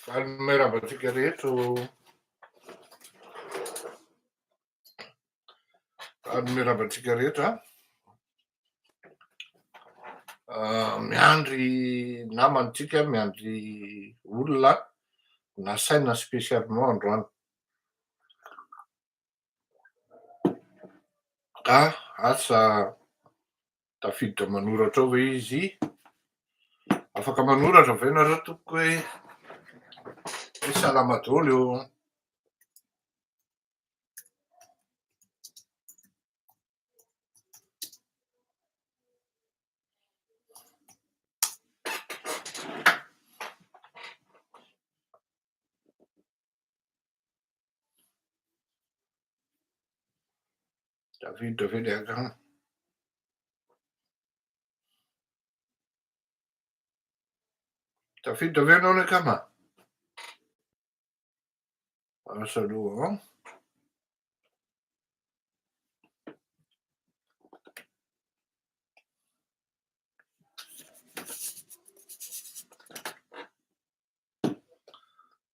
Kalimera antsika rehetra. Kalimera antsika rehetra. Miandry namantsika, miandry olona nasaina spesialement androany. Ka asa tafiditra manoratra ao ve izy? Afaka manoratra ve nareo tompoko hoe salama daholo eo? Tafiditra ve le akagny? Tafiditra ve ianao le kama? Asa aloha an.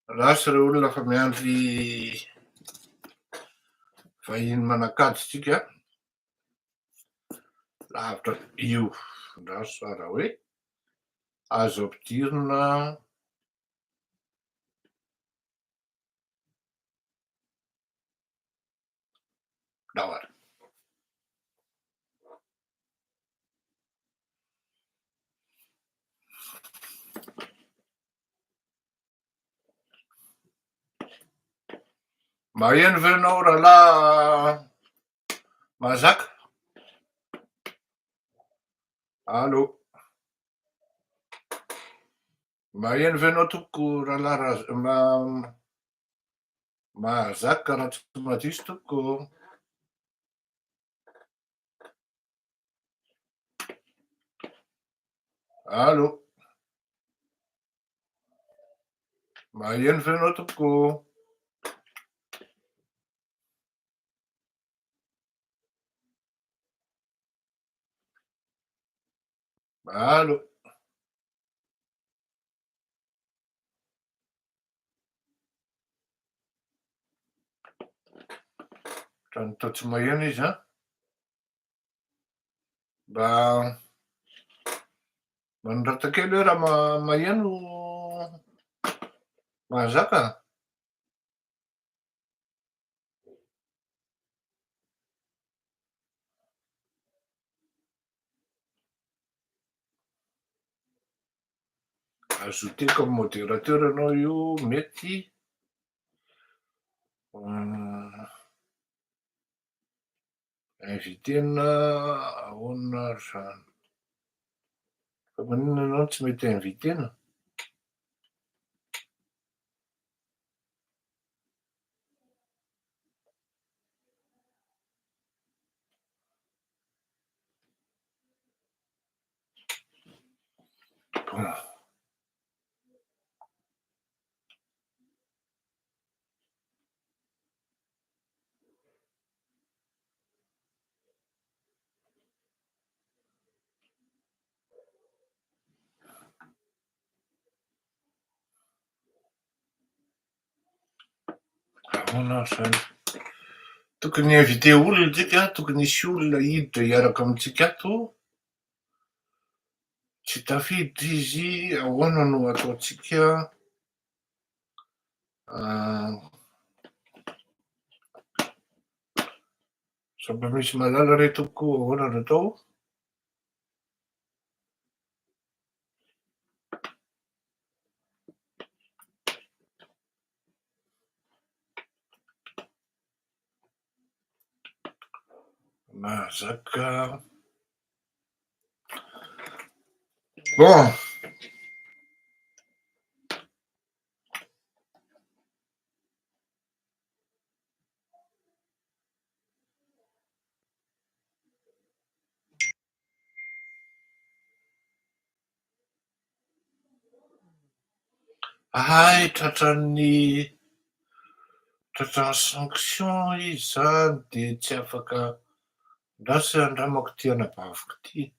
Rasy ireo olona fa miandry vahiny manakajy tsika lavitra io raso sara hoe azo ampidirina daoara. Maheno ve ianao rahalahy Mazaka? Allo, maheno ve ianao tompoko rahalahy Mazaka raha tsy madiso tompoko? Allo, maheno ve ianao tompoko? Allo, raha nitao tsy maheno izy an, mba manoratra kely hoe raha maheno Mazaka? Ajouter comme modérateur ianao io mety invitena ahoana ry zany? Fa maninona ianao tsy mety invitena? Bon. Ahoana ry zany? Tokony invité olona tsika, tokony hisy olona hiditra hiaraka amintsika ato. Tsy tafiditra izy, ahoana no ataontsika? Sa mba misy malala re tompoko, ahoana no atao? Mazaka. Bon. Ay, tratran'ny sanction izy zany de tsy afaka Rasy andramako ty anabaviko ty.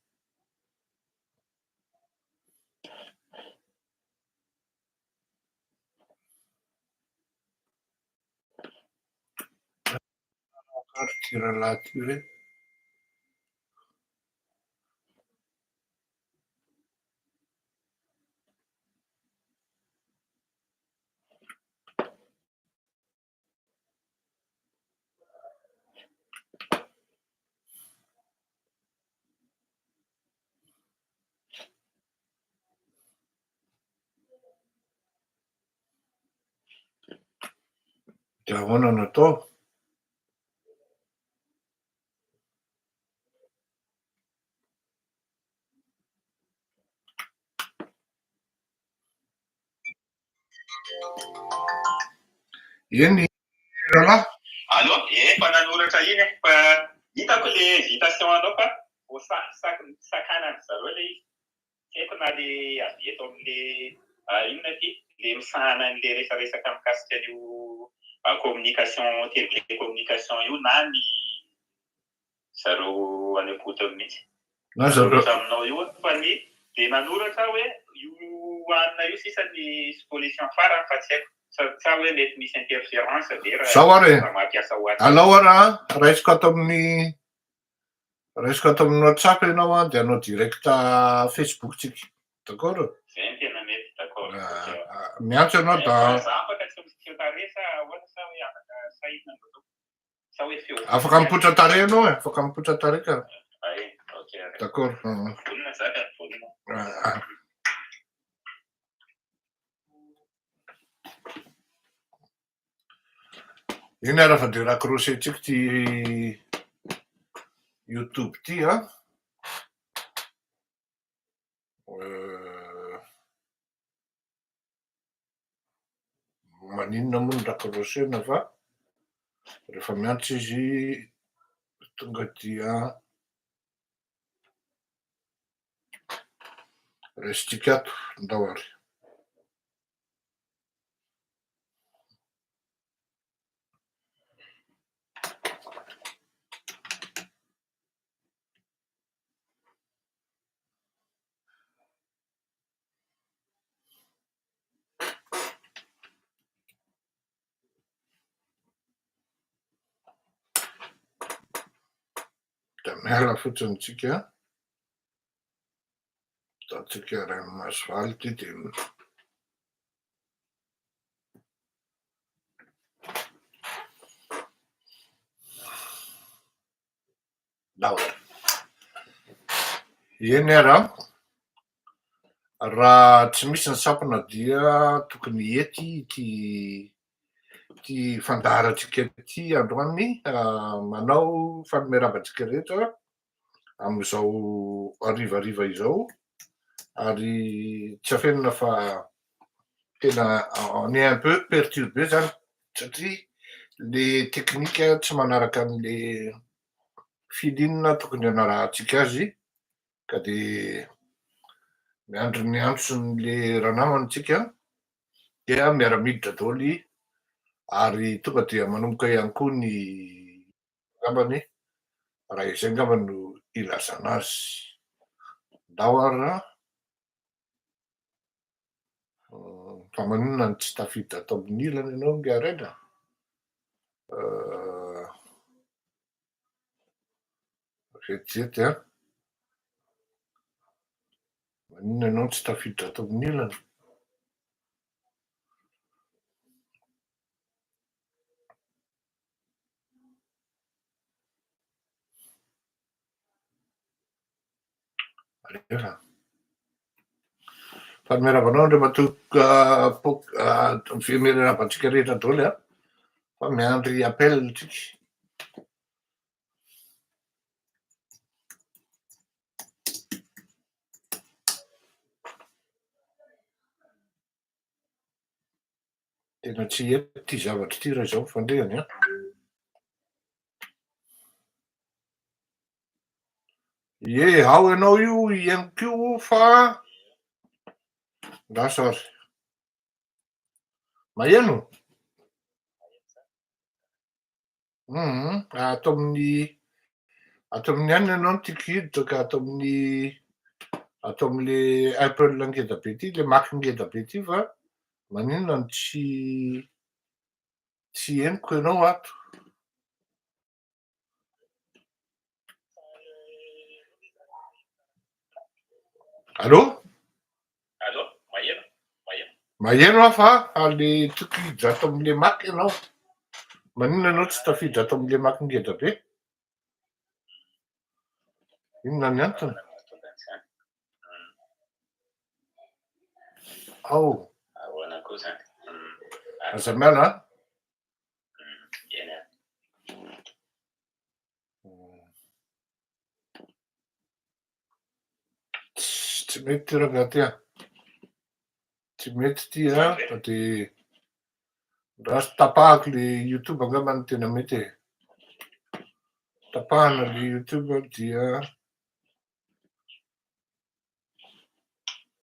Ary ty rahalahy ty hoe de ahoana natao? Eny rahalahy? Allô? Efa nanoratra iny fa hitako le invitation anao fa sakana zareo le izy. Eto na le avy eto amin'le inona ty le misahana an'le resaresaka mikasika an'io communication télécommunication io na ny zareo any am-potony mihitsy. Na zareo aminao io fa ny de nanoratra hoe io anina io sisa ny solution farany fa tsy haiko. Sa hoe mety misy interférence de zao ary mampiasa WhatsApp. alao ara raisiko ato amin'ny WhatsApp ianao a de anao direct Facebook tsika. D'accord? Zay ny tena mety d'accord. Miantso ianao da Za afaka tsy misy tare sa ohatra sa hoe afaka sahina anao. Sa hoe feo. afaka mipoitra tarehy ianao e, afaka mipoitra tarehy ka. Ai, ok. D'accord. Vonona zaka vonona. Iny ara fa de rakrosetsika ty YouTube ty a. Maninona moa ny rakrosena fa rehefa miantso izy tonga dia resitsika ato ndao ary. Da miala fotsiny tsika ataontsika ranomasy valy ty de ndao ary. Eny ara raha tsy misy ny sampona dia tokony ety ty fandaharatsika ty androany manao fanomeravantsika rehetra am'izao arivariva izao ary tsy afenina fa tena on est un peu perturbé zany satria le teknika tsy manaraka an'le filinina tokony anarahantsika azy ka de miandry ny antson'le ranamany tsika dia miara-miditra daholo ary tonga dia manomboka ihany koa ny angambany raha izay angambany no ilazana azy. Ndao ary fa maninona ny tsy tafiditra ato amin'ny ilany ianao ngiarendra? Vetivety a, maninona ianao tsy tafiditra ato amin'ny ilany? Alefa fa miaravanao ndray matoka fimerenavantsika rehetra daholo a fa miandry appel tsika. Tena tsy eto ty zavatra ty raha izao fandrehany a. Ie ao ianao io ieniko io fa lasa ary maheno ato amin'ny Ato amin'ny any ianao no tikiditra ka ato amin'le Apple ngeda be ity, le Mac ngeda be ity fa maninona no tsy henoko ianao ato. Allô? Allô, maheno? Maheno aho fa le tokiditra ato amin'le Mac ianao. Maninona ianao tsy tafiditra ato amin'le Mac ngeda be? Inona ny antony? Ao, Ahoana koa zany? aza miala? Eny a. Tsy mety ty raha ty a. Tsy mety ty a, de raha tapahako le YouTube angamba no tena mety e. Tapahana le YouTube dia